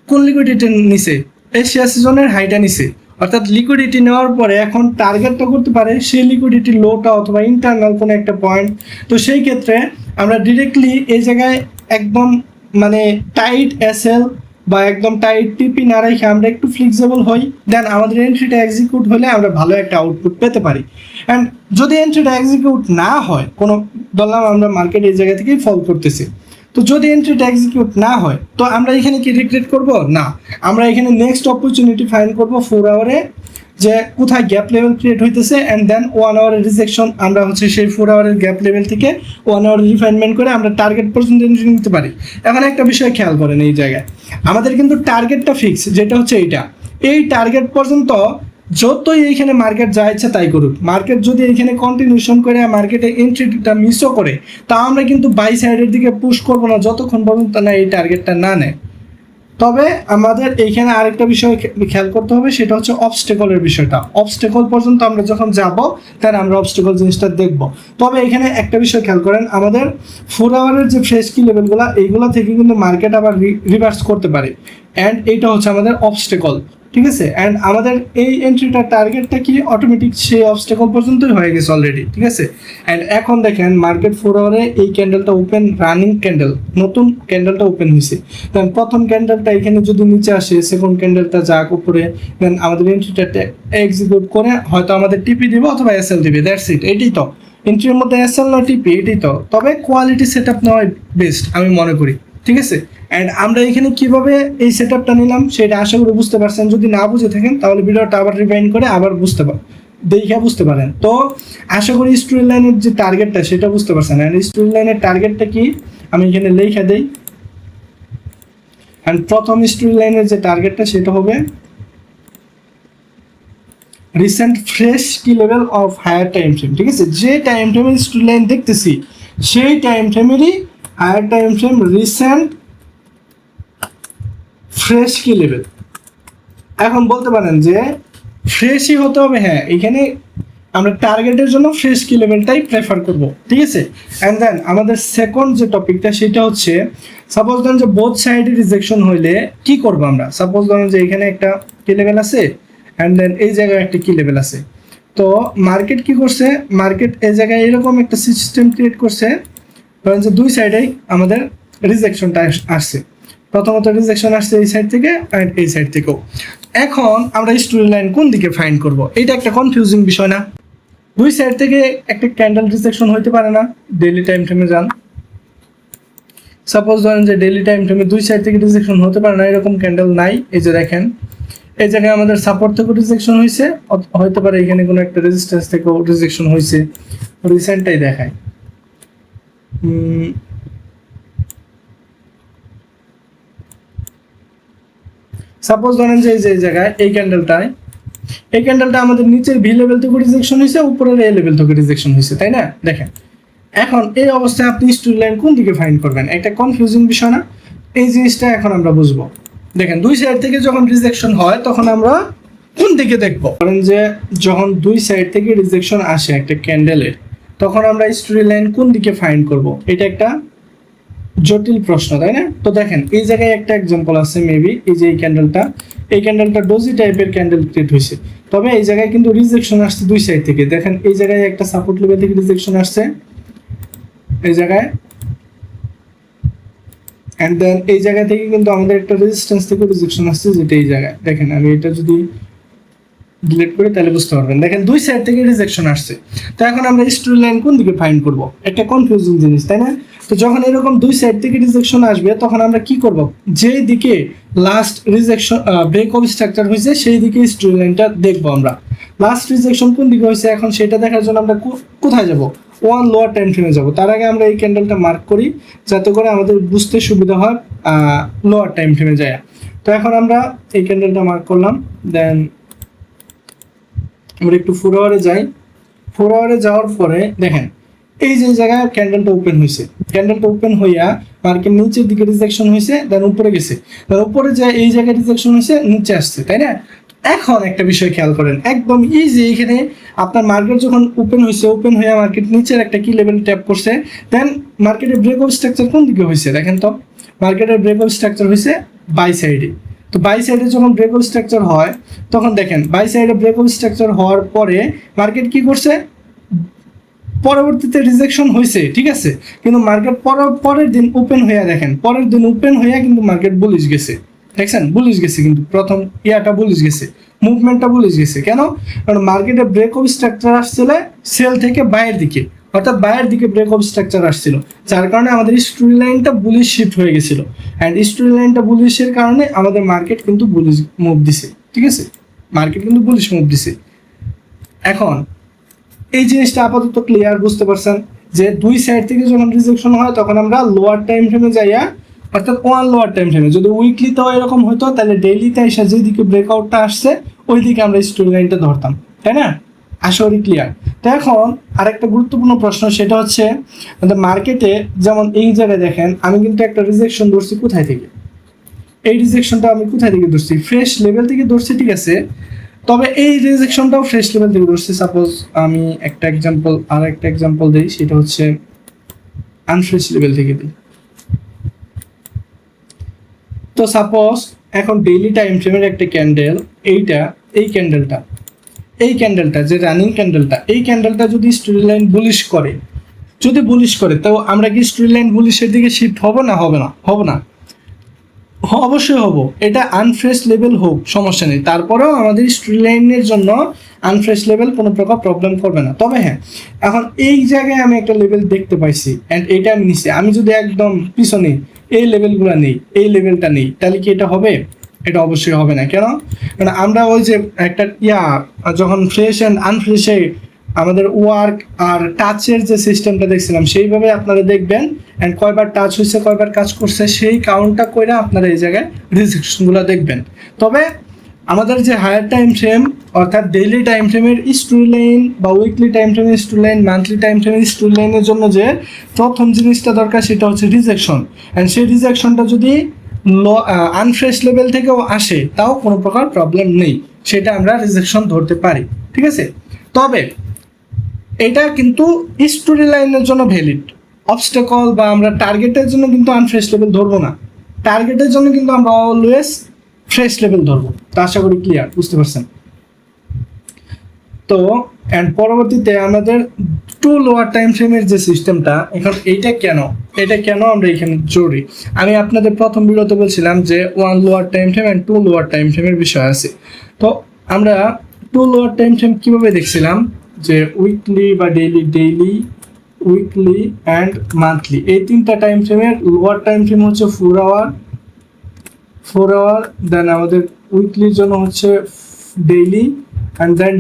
কোন লিকুইডিটি নিছে? এশিয়া সিজনের হাইটা নিছে, অর্থাৎ লিকুইডিটি নেওয়ার পরে এখন টার্গেটটা করতে পারে সেই লিকুইডিটি লোটা অথবা ইন্টারনাল কোনো একটা পয়েন্ট। তো সেই ক্ষেত্রে আমরা ডিরেক্টলি এই জায়গায় একদম মানে টাইট এসএল বা একদম টাইট টিপি না রেখে আমরা একটু ফ্লেক্সিবল হই, দেন আমাদের এন্ট্রিটা এক্সিকিউট হলে আমরা ভালো একটা আউটপুট পেতে পারি। অ্যান্ড যদি এন্ট্রিটা এক্সিকিউট না হয়, কোনো ধরলাম আমরা মার্কেট এই জায়গা থেকেই ফল করতেছি, তো যদি এন্ট্রিটা এক্সিকিউট না হয় তো আমরা এখানে কি রিগ্রেট করব? না, আমরা এখানে নেক্সট অপরচুনিটি ফাইন্ড করব 4 আওয়ারে, যে কোথায় গ্যাপ লেভেল ক্রিয়েট হইতেছে, অ্যান্ড দেন 1 আওয়ারের রিজেকশন আমরা হচ্ছে সেই 4 আওয়ারের গ্যাপ লেভেল থেকে 1 আওয়ার রিফাইনমেন্ট করে আমরা টার্গেট পর্যন্ত এন্ট্রি নিতে পারি। এখন একটা বিষয় খেয়াল করেন, এই জায়গায় আমাদের কিন্তু টার্গেটটা ফিক্স, যেটা হচ্ছে এইটা, এই টার্গেট পর্যন্ত যতই এইখানে মার্কেট যা ইচ্ছা তাই করুক, মার্কেট যদি এইখানে কন্টিনিউশন করে মার্কেটে এন্ট্রিটা মিসও করে, তা আমরা কিন্তু বাই সাইডের দিকে পুশ করবো না যতক্ষণ পর্যন্ত না এই টার্গেটটা না নেয়। তবে আমাদের এইখানে আরেকটা বিষয় খেয়াল করতে হবে, সেটা হচ্ছে অবস্টেকলের বিষয়টা। অবস্টেকল পর্যন্ত আমরা যখন যাব তাহলে আমরা অবস্টেকল জিনিসটা দেখব। তবে এখানে একটা বিষয় খেয়াল করেন, আমাদের 4 আওয়ারের যে ফ্রেশ কি লেভেলগুলো, এইগুলো থেকে কিন্তু মার্কেট আবার রিভার্স করতে পারে, অ্যান্ড এইটা হচ্ছে আমাদের অবস্টেকল, ঠিক আছে? অ্যান্ড আমাদের এই এন্ট্রিটার টার্গেটটা কি অটোমেটিক সেই অবস্টেকল পর্যন্তই হয়ে গেছে অলরেডি, ঠিক আছে? অ্যান্ড এখন দেখেন মার্কেট 4 আওয়ারে এই ক্যান্ডেলটা ওপেন, রানিং ক্যান্ডেল, নতুন ক্যান্ডেলটা ওপেন হয়েছে, দেন প্রথম ক্যান্ডেলটা এখানে যদি নিচে আসে, সেকেন্ড ক্যান্ডেলটা যাক উপরে, দেন আমাদের এন্ট্রিটা এক্সিকিউট করে হয়তো আমাদের টিপি দিবে অথবা এসএল দিবে, দ্যাটস ইট। এটাই তো এন্ট্রির মধ্যে এসএল না টিপি, এটাই তো। তবে কোয়ালিটি সেট আপ নেওয়াই বেস্ট আমি মনে করি, ঠিক আছে? অ্যান্ড আমরা এখানে কিভাবে এই সেট আপটা নিলাম সেটা আশা করি বুঝতে পারছেন। যদি না বুঝে থাকেন তাহলে ভিডিওটা আবার রিভাইন্ড করে আবার বুঝতে পারেন। তো আশা করি স্ট্রেট লাইনের যে টার্গেটটা সেটা বুঝতে পারছেন। অ্যান্ড স্ট্রেট লাইনের টার্গেটটা কি আমি এখানে লেখা দেই। অ্যান্ড প্রথম স্ট্রেট লাইনের যে টার্গেটটা সেটা হবে recent fresh key level of higher time frame, ঠিক আছে? যে টাইম ফ্রেমের স্ট্রেট লাইন দেখতেছি সেই টাইম ফ্রেমেরই higher time frame recent fresh key level. এখন বলতে পারেন যে ফ্রেশই হতে হবে, হ্যাঁ, এখানে আমরা টার্গেটের জন্য ফ্রেশ কি লেভেলটাই প্রেফার করব, ঠিক আছে? অ্যান্ড দেন আমাদের সেকেন্ড যে টপিকটা সেটা হচ্ছে, সাপোজ ধরেন যে বোথ সাইডে রিজেকশন হইলে কি করবো আমরা। সাপোজ ধরেন যে এখানে একটা কি লেভেল আছে, অ্যান্ড দেন এই জায়গায় একটা কি লেভেল আছে। তো মার্কেট কি করছে, মার্কেট এই জায়গায় এরকম একটা সিস্টেম ক্রিয়েট করছে, ধরেন যে দুই সাইডেই আমাদের রিজেকশনটা আসছে। প্রথমত রিজেকশন আসছে এই সাইড থেকে অ্যান্ড এই সাইড থেকেও। এখন আমরা স্টোরি লাইন কোন দিকে ফাইন্ড করব, এটা একটা কনফিউজিং বিষয় না? দুই সাইড থেকে একটা ক্যান্ডেল রিজেকশন হইতে পারে না? ডেইলি টাইম ফ্রেমে যান, সাপোজ ধরেন যে ডেইলি টাইম ফ্রেমে দুই সাইড থেকে রিজেকশন হতে পারে না, এরকম ক্যান্ডেল নাই। এই যে দেখেন এই জায়গায় আমাদের সাপোর্ট থেকেও রিজেকশন হয়েছে, হতে পারে এখানে কোনো একটা রেজিস্ট্যান্স থেকেও রিজেকশন হয়েছে। রিসেন্টটাই দেখায়, সাপোজ ধরেন যে এই জায়গায় এই ক্যান্ডেলটা আমাদের নিচের ভি লেভেল থেকে রিজেকশন হয়েছে, উপরের এ লেভেল থেকে রিজেকশন হয়েছে, তাই না? দেখেন এখন এই অবস্থায় আপনি স্টোরি লাইন কোন দিকে ফাইন্ড করবেন, একটা কনফিউজিং বিষয় না? এই জিনিসটা এখন আমরা বুঝবো। দেখেন দুই সাইড থেকে যখন রিজেকশন হয় তখন আমরা কোন দিকে দেখবো? কারণ যে যখন দুই সাইড থেকে রিজেকশন আসে একটা ক্যান্ডেলের, তখন আমরা স্টোরি লাইন কোন দিকে ফাইন্ড করব? এটা একটা জটিল প্রশ্ন, তাই না? তো দেখেন এই জায়গায় একটা এক্সাম্পল আছে, মেবি এই যে এই ক্যান্ডেলটা ডোজি টাইপের ক্যান্ডেল ক্রিয়েট হয়েছে, তবে এই জায়গায় কিন্তু রিজেকশন আসছে দুই সাইড থেকে। দেখেন এই জায়গায় একটা সাপোর্ট লেভেল থেকে রিজেকশন আসছে এই জায়গায়, এন্ড দেন এই জায়গা থেকে কিন্তু আমাদের একটা রেজিস্ট্যান্স থেকে রিজেকশন আসছে, যেটা এই জায়গায়। দেখেন আমি এটা যদি ডিলিট করে তাহলে বুঝতে পারবেন। দেখেন দুই সাইড থেকে রিজেকশন আসছে। তো এখন আমরা স্টোরি লাইন কোন দিকে ফাইন্ড করব? একটা কনফিউজিং জিনিস, তাই না? তো যখন এরকম দুই সাইড থেকে রিজেকশন আসবে, তখন আমরা কি করব? যেই দিকে last rejection break of structure হয়েছে সেই দিকে স্টোরি লাইনটা দেখবো আমরা। লাস্ট রিজেকশন কোন দিকে হয়েছে, এখন সেটা দেখার জন্য আমরা কোথায় যাব? ওয়ান লোয়ার টাইম ফ্রেমে যাব। তার আগে আমরা এই ক্যান্ডেলটা মার্ক করি, যাতে করে আমাদের বুঝতে সুবিধা হয় লোয়ার টাইম ফ্রেমে যায়। তো এখন আমরা এই ক্যান্ডেলটা মার্ক করলাম, দেন আমরা একটু 4 আওয়ারে যাই। 4 আওয়ারে যাওয়ার পরে দেখেন এই যে জায়গায় ক্যান্ডেলটা ওপেন হয়েছে, ক্যান্ডেলটা ওপেন হইয়া মার্কেট নিচের দিকে রিজেকশন হয়েছে, দেন উপরে গেছে, দেন উপরে যায় এই জায়গায় রিজেকশন হয়েছে, নিচে আসছে, তাই না? এখন একটা বিষয় খেয়াল করেন, একদম ইজি। এখানে আপনার মার্কেট যখন ওপেন হয়েছে, ওপেন হইয়া মার্কেট নিচের একটা কি লেভেল ট্যাপ করছে, দেন মার্কেটের ব্রেক অফ স্ট্রাকচার কোন দিকে হয়েছে? দেখেন তো, মার্কেটের ব্রেক অফ স্ট্রাকচার হয়েছে বাই সাইডে। তো বাই সাইডে যখন ব্রেক অফ স্ট্রাকচার হয়, তখন দেখেন বাই সাইডে ব্রেক অফ স্ট্রাকচার হওয়ার পরে মার্কেট কি করছে? পরবর্তীতে রিজেকশন হয়েছে, ঠিক আছে, কিন্তু মার্কেট পরের দিন ওপেন হইয়া, দেখেন পরের দিন ওপেন হইয়া কিন্তু মার্কেট বুলিশ গেছে। দেখছেন বুলিশ গেছে, কিন্তু প্রথম ইয়াটা বুলিশ গেছে, মুভমেন্টটা বুলিশ গেছে। কেন? কারণ মার্কেটে ব্রেক অফ স্ট্রাকচার আসছিল সেল থেকে বাইরের দিকে, অর্থাৎ বাইরের দিকে ব্রেক অফ স্ট্রাকচার আসছিল, যার কারণে আমাদের স্টোরি লাইনটা বুলিশ শিফট হয়ে গেছিল। অ্যান্ড স্টোরি লাইনটা বুলিশের কারণে আমাদের মার্কেট কিন্তু বুলিশ মুভ দিছে, ঠিক আছে, মার্কেট কিন্তু বুলিশ মুভ দিছে। এখন এই জিনিসটা আপাতত ক্লিয়ার, বুঝতে পারছেন যে দুই সাইড থেকে যখন রিজেকশন হয়, তখন আমরা লোয়ার টাইম ফ্রেমে যাইয়া, অর্থাৎ ওয়ান লোয়ার টাইম ফ্রেমে। যদি উইকলিতেও এরকম হতো, তাহলে ডেইলিতে এসে যেদিকে ব্রেকআউটটা আসছে ওই দিকে আমরা স্টোরি লাইনটা ধরতাম, তাই না? আশা করি ক্লিয়ার। তো এখন আরেকটা গুরুত্বপূর্ণ প্রশ্ন, সেটা হচ্ছে আমাদের মার্কেটে যেমন এই জায়গায় দেখেন আমি কিন্তু একটা রিজেকশন ধরছি কোথায় থেকে? এই রিজেকশনটা আমি কোথায় থেকে ধরছি? ফ্রেশ লেভেল থেকে ধরছি, ঠিক আছে, তবে এই রিজেকশনটাও ফ্রেশ লেভেল থেকে ধরছি। সাপোজ আমি একটা এক্সাম্পল দিই, সেটা হচ্ছে আনফ্রেশ লেভেল থেকে দিই। তো সাপোজ এখন ডেইলি টাইম ফ্রেমের একটা ক্যান্ডেল, এই ক্যান্ডেলটা যে রানিং ক্যান্ডেলটা, এই ক্যান্ডেলটা যদি স্টোরি লাইন বুলিশ করে, তো আমরা কি স্টোরি লাইন বুলিশের দিকে শিফট হব না? হব না, অবশ্যই হব। এটা আনফ্রেশ লেভেল হোক সমস্যা নেই, তারপরেও আমাদের স্টোরি লাইনের জন্য আনফ্রেশ লেভেল কোনো প্রকার প্রবলেম করবে না। তবে হ্যাঁ, এখন এই জায়গায় আমি একটা লেভেল দেখতে পাইছি, অ্যান্ড এইটা আমি নিচ্ছি। আমি যদি একদম পিছনে এই লেভেলগুলো নেই, এই লেভেলটা নেই, তাহলে কি এটা হবে? এটা অবশ্যই হবে না। কেন? কারণ আমরা ওই যে একটা যখন ফ্রেশ অ্যান্ড আনফ্রেশে আমাদের ওয়ার্ক আর টাচের যে সিস্টেমটা দেখছিলাম, সেইভাবে আপনারা দেখবেন, অ্যান্ড কয়বার টাচ হয়েছে, কয়বার কাজ করছে, সেই কাউন্টটা করে আপনারা এই জায়গায় রিজেকশনগুলো দেখবেন। তবে আমাদের যে হায়ার টাইম ফ্রেম, অর্থাৎ ডেইলি টাইম ফ্রেমের স্টোরি লাইন বা উইকলি টাইম ফ্রেমের স্টোরি লাইন, মান্থলি টাইম ফ্রেমের স্টোরি লাইনের জন্য যে প্রথম জিনিসটা দরকার, সেটা হচ্ছে রিজেকশন। অ্যান্ড সেই রিজেকশনটা যদি আনফ্রেশ লেভেল থেকেও আসে, তাও কোনো প্রকার প্রবলেম নেই, সেটা আমরা রিজেকশন ধরতে পারি, ঠিক আছে। তবে এটা কিন্তু স্টোরি লাইনের জন্য ভ্যালিড। অবস্টাকল বা আমরা টার্গেটের জন্য কিন্তু আনফ্রেশ লেভেল ধরবো না, টার্গেটের জন্য কিন্তু আমরা অলওয়েজ ফ্রেশ লেভেল ধরবো। তো আশা করি ক্লিয়ার, বুঝতে পারছেন। তো অ্যান্ড পরবর্তীতে আমাদের টু লোয়ার টাইম ফ্রেমের যে সিস্টেমটা, এখন এটা কেন আমরা এখানে জরুরি, আমি আপনাদের প্রথম ভিডিওতে বলছিলাম যে one lower time frame and two lower time ফ্রেমের বিষয় আছে। তো আমরা টু লোয়ার টাইম ফ্রেম কীভাবে দেখছিলাম, যে উইকলি বা ডেইলি, উইকলি অ্যান্ড মান্থলি, এই তিনটা টাইম ফ্রেমের লোয়ার টাইম ফ্রেম হচ্ছে 4 আওয়ার, দেন আমাদের উইকলির জন্য হচ্ছে ডেইলি, অ্যান্ড দেন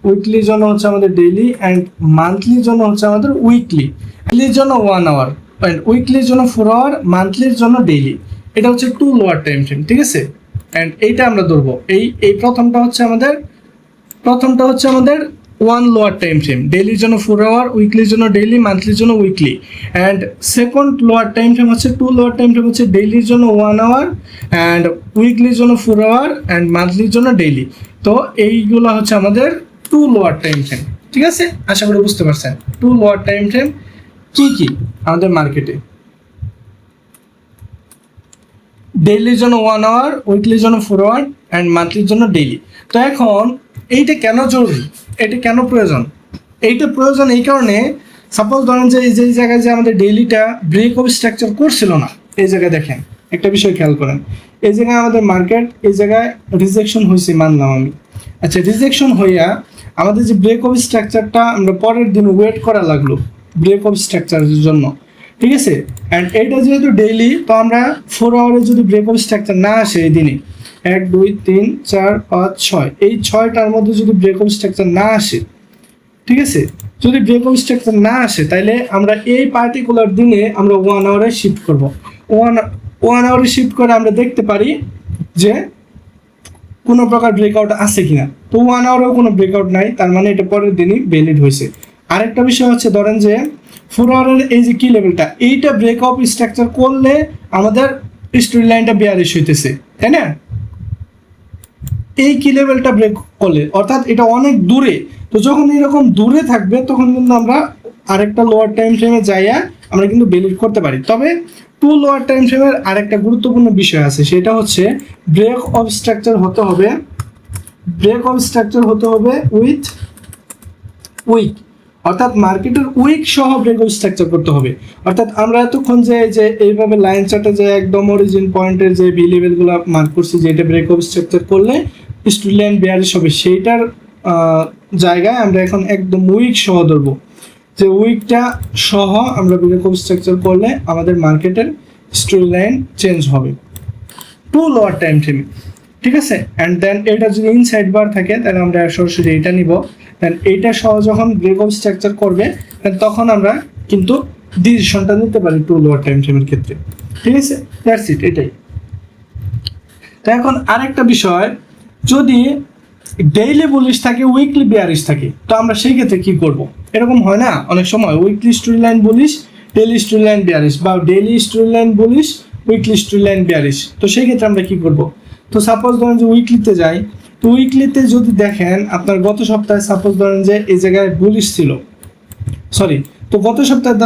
উইকলির জন্য হচ্ছে আমাদের ডেইলি, অ্যান্ড মান্থলির জন্য হচ্ছে আমাদের উইকলির জন্য 1 আওয়ার, অ্যান্ড উইকলির জন্য 4 আওয়ার, মান্থলির জন্য ডেইলি। এটা হচ্ছে টু লোয়ার টাইম ফ্রেম, ঠিক আছে। অ্যান্ড এইটা আমরা ধরবো, এই প্রথমটা হচ্ছে আমাদের ওয়ান লোয়ার টাইম ফ্রেম, ডেইলির জন্য 4 আওয়ার, উইকলির জন্য ডেইলি, মান্থলির জন্য weekly. And second lower time frame হচ্ছে 2 লোয়ার টাইম ফ্রেম হচ্ছে ডেইলির জন্য 1 আওয়ার অ্যান্ড উইকলির জন্য 4 আওয়ার অ্যান্ড মান্থলির জন্য ডেইলি। তো এইগুলো হচ্ছে আমাদের 2 লোয়ার টাইম ফ্রেম। ঠিক আছে, আশা করি বুঝতে পারছেন 2 লোয়ার টাইম ফ্রেম কি কি আমাদের মার্কেটে। ডেইলির জন্য 1 আওয়ার, উইকলির জন্য 4 আওয়ার অ্যান্ড মান্থলির জন্য ডেইলি। তো এখন এইটা কেন জরুরি, এটা কেন প্রয়োজন? এইটা প্রয়োজন এই কারণে, সাপোজ ধরেন যে এই যে জায়গায় যে আমাদের ডেইলিটা ব্রেক অফ স্ট্রাকচার করছিল না, এই জায়গায় দেখেন একটা বিষয় খেয়াল করেন, এই জায়গায় আমাদের মার্কেট এই জায়গায় রিজেকশন হয়েছে মানলাম আমি। আচ্ছা, রিজেকশন হইয়া আমাদের যে ব্রেক অফ স্ট্রাকচারটা আমরা পরের দিন ওয়েট করা লাগলো ব্রেক অফ স্ট্রাকচারের জন্য। ঠিক আছে, অ্যান্ড এইটা যেহেতু ডেইলি, তো আমরা 4 আওয়ারে যদি ব্রেক অফ স্ট্রাকচার না আসে এই দিনে 1 2 3 4 5 6 এই 6টার মধ্যে যদি ব্রেক অফ স্ট্রাকচার না আসে, ঠিক আছে, যদি ব্রেক অফ স্ট্রাকচার না আসে তাহলে আমরা এই পার্টিকুলার দিনে আমরা 1 আওয়ারে শিফট করব। 1 আওয়ারে শিফট করে আমরা দেখতে পারি যে কোনো প্রকার ব্রেকআউট আছে কিনা। তো 1 আওয়ারেও কোনো ব্রেকআউট নাই, তার মানে এটা পরের দিনই ভ্যালিড হয়েছে। আরেকটা বিষয় হচ্ছে ধরেন যে 4 আওয়ারের এই যে কি লেভেলটা, এইটা ব্রেক অফ স্ট্রাকচার করলে আমাদের স্টোরি লাইনটা বেয়ারিশ হইতেছে, তাই না? এই কি লেভেলটা ব্রেক করলে, অর্থাৎ এটা অনেক দূরে। তো যখন এরকম দূরে থাকবে তখন কিন্তু আমরা আরেকটা লোয়ার টাইম ফ্রেমে যাইয়া আমরা কিন্তু ভ্যালিড করতে পারি। তবে 2 লোয়ার টাইম ফ্রেমের আরেকটা গুরুত্বপূর্ণ বিষয় আছে, সেটা হচ্ছে ব্রেক অফ স্ট্রাকচার হতে হবে, ব্রেক অফ স্ট্রাকচার হতে হবে উইথ উইক, অর্থাৎ মার্কেটের উইক সহ ব্রেক অফ স্ট্রাকচার করতে হবে। অর্থাৎ আমরা এতক্ষণ যে এইভাবে লাইন চার্টে যে একদম অরিজিন পয়েন্টের যে বি লেভেলগুলো মার্ক করছি যে এটা ব্রেক অফ স্ট্রাকচার করলে স্টোরি লাইন বেয়ারিশ হবে, সেইটার জায়গায় আমরা এখন একদম উইক সহ ধরবো, যে উইকটা সহ আমরা ব্রেক অফ স্ট্রাকচার করলে আমাদের মার্কেটের স্টোরি লাইন চেঞ্জ হবে 2 লোয়ার টাইম ফ্রেমে। ঠিক আছে, অ্যান্ড দেন এটা যদি ইনসাইড বার থাকে তাহলে আমরা সরাসরি এটা নিব, দেন এইটা সহ যখন ব্রেক অফ স্ট্রাকচার করবে তখন আমরা কিন্তু ডিসিশনটা নিতে পারি 2 লোয়ার টাইম ফ্রেমের ক্ষেত্রে। ঠিক আছে, দ্যাটস ইট, এটাই। তো এখন আরেকটা বিষয়, যদি ডেইলি বুলিশ থাকে উইকলি বেয়ারিশ থাকে, তো আমরা সেই ক্ষেত্রে কি করব? এরকম হয় না অনেক সময়, weekly story line bullish, daily story line bearish, বা daily story line bullish, weekly story line bearish. তো সেই ক্ষেত্রে আমরা কি করব? তো সাপোজ ধরেন যে উইকলিতে যাই, তো উইকলিতে যদি দেখেন আপনার গত সপ্তাহে সাপোজ ধরেন যে এই জায়গায় বুলিশ ছিল, সরি, তো গত সপ্তাহে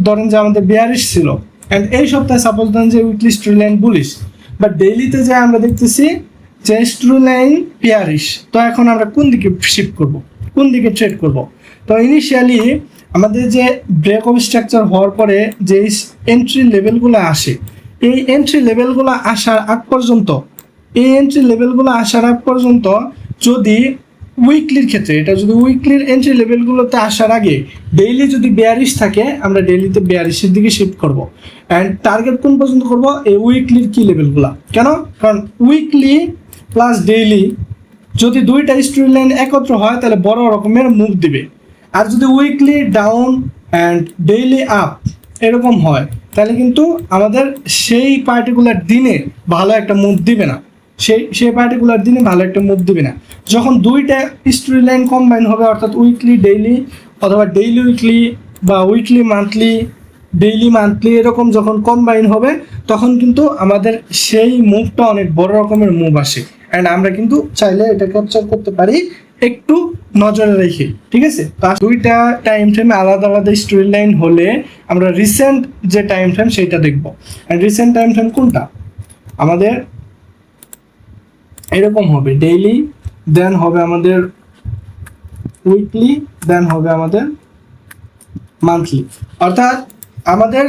ধরেন যে আমাদের বেয়ারিশ ছিল, অ্যান্ড এই সপ্তাহে সাপোজ ধরেন যে weekly story line bullish, but ডেইলিতে যে আমরা দেখতেছি যে স্টোরি লাইন বেয়ারিশ। তো এখন আমরা কোন দিকে শিফট করব, কোন দিকে ট্রেড করব? তো ইনিশিয়ালি আমাদের যে ব্রেক অফ স্ট্রাকচার হওয়ার পরে যে এন্ট্রি লেভেলগুলো আসে, এই এন্ট্রি লেভেলগুলো আসার আগ পর্যন্ত, এই এন্ট্রি লেভেলগুলো আসার আগ পর্যন্ত যদি উইকলির ক্ষেত্রে, এটা যদি উইকলির এন্ট্রি লেভেলগুলোতে আসার আগে ডেইলি যদি বেয়ারিশ থাকে, আমরা ডেইলিতে বেয়ারিশের দিকে শিফট করব। অ্যান্ড টার্গেট কোন পর্যন্ত করব? এই উইকলির কি লেভেলগুলো। কেন? কারণ উইকলি প্লাস ডেইলি যদি দুইটা স্টোরি লাইন একত্র হয় তাহলে বড় রকমের মুভ দিবে। আর যদি weekly down and daily up এরকম হয় তাহলে কিন্তু আমাদের সেই পার্টিকুলার দিনে ভালো একটা মুভ দিবে না, সেই পার্টিকুলার দিনে ভালো একটা মুভ দিবে না। যখন দুইটা স্টোরি লাইন কম্বাইন হবে, অর্থাৎ উইকলি ডেইলি অথবা ডেইলি উইকলি বা উইকলি মান্থলি, ডেইলি মান্থলি এরকম যখন কম্বাইন হবে তখন কিন্তু আমাদের সেই মুভটা অনেক বড় রকমের মুভ আসে, অ্যান্ড আমরা কিন্তু চাইলে এটা ক্যাপচার করতে পারি একটু নজরে রেখে। ঠিক আছে, তো দুইটা টাইম ফ্রেমে আলাদা আলাদা স্টোরি লাইন হলে আমরা রিসেন্ট যে টাইম ফ্রেম সেইটা দেখবো। অ্যান্ড রিসেন্ট টাইম ফ্রেম কোনটা? আমাদের এরকম হবে, ডেইলি, দেন হবে আমাদের উইকলি, দেন হবে আমাদের মান্থলি। অর্থাৎ আমাদের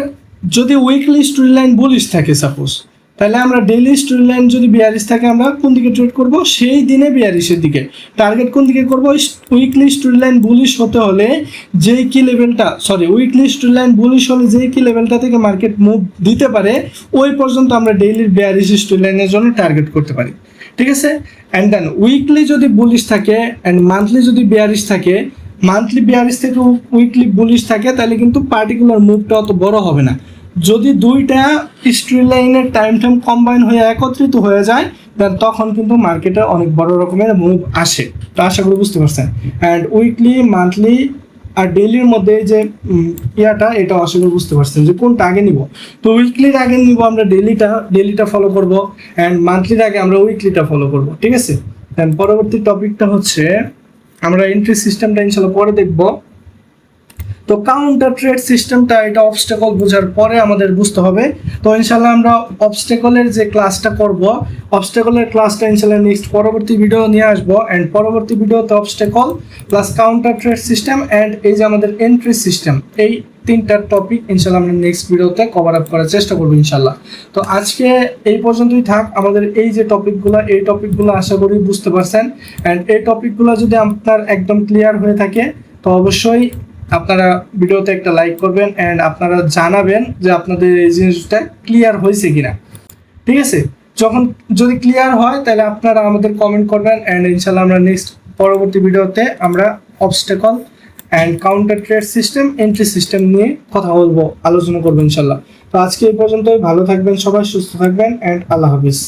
যদি উইকলি স্টোরি লাইন বুলিশ থাকে সাপোজ, তাহলে আমরা ডেইলি স্টোরি লাইন যদি বেয়ারিশ থাকে আমরা কোন দিকে ট্রেড করব? সেই দিনে বেয়ারিশের দিকে। টার্গেট কোন দিকে করব? উইকলি স্টোরি লাইন বুলিশ হতে হলে যেই কি লেভেলটা, sorry, weekly story line bullish হলে যেই কি লেভেলটা থেকে মার্কেট মুভ দিতে পারে ওই পর্যন্ত আমরা ডেইলির বেয়ারিশ স্টোরি লাইনের জন্য টার্গেট করতে পারি। ঠিক আছে, অ্যান্ড দেন উইকলি যদি বুলিশ থাকে অ্যান্ড মান্থলি যদি বেয়ারিশ থাকে, মান্থলি বেয়ারিশ থেকে উইকলি বুলিশ থাকে তাহলে কিন্তু পার্টিকুলার মুভটা অত বড় হবে না। যদি দুইটা স্টোরি লাইনের টাইম ফ্রেম কম্বাইন হয়ে একত্রিত হয়ে যায় দেন তখন কিন্তু মার্কেটে অনেক বড় রকমের মুভ আসে। তো আশা করি বুঝতে পারছেন। অ্যান্ড উইকলি, মান্থলি আর ডেইলির মধ্যে যে এটা আশা করি বুঝতে পারছেন যে কোনটা আগে নিব। তো উইকলির আগে নিব আমরা ডেইলিটা ফলো করব, অ্যান্ড মান্থলির আগে আমরা উইকলিটা ফলো করব, ঠিক আছে। দেন পরবর্তী টপিকটা হচ্ছে আমরা এন্ট্রি সিস্টেমটা ইনশাল্লাহ পরে দেখব। তো কাউন্টার ট্রেড সিস্টেমটা এটা অবস্টাকল বোঝার পরে আমাদের বুঝতে হবে। তো ইনশাল্লাহ আমরা অবস্টাকলের যে ক্লাসটা করব, অবস্টাকলের ক্লাসটা ইনশাল্লাহ নেক্সট পরবর্তী ভিডিও নিয়ে আসবো। অ্যান্ড পরবর্তী ভিডিওতে obstacle plus counter trade system and এই যে আমাদের এন্ট্রি সিস্টেম, এই তিনটার টপিক ইনশাল্লাহ আমরা নেক্সট ভিডিওতে কভার আপ করার চেষ্টা করবো ইনশাল্লাহ। তো আজকে এই পর্যন্তই থাক। আমাদের এই যে টপিকগুলো আশা করি বুঝতে পারছেন। অ্যান্ড এই টপিকগুলো যদি আপনার একদম ক্লিয়ার হয়ে থাকে তো অবশ্যই আপনারা ভিডিওতে একটা লাইক করবেন অ্যান্ড আপনারা জানাবেন যে আপনাদের এই জিনিসটা ক্লিয়ার হয়েছে কিনা, ঠিক আছে। যদি ক্লিয়ার হয় তাহলে আপনারা আমাদের কমেন্ট করবেন অ্যান্ড ইনশাল্লাহ আমরা নেক্সট পরবর্তী ভিডিওতে আমরা obstacle and counter trade system, entry system নিয়ে কথা বলবো, আলোচনা করবো ইনশাল্লাহ। তো আজকে এই পর্যন্তই। ভালো থাকবেন সবাই, সুস্থ থাকবেন অ্যান্ড আল্লাহ হাফিজ।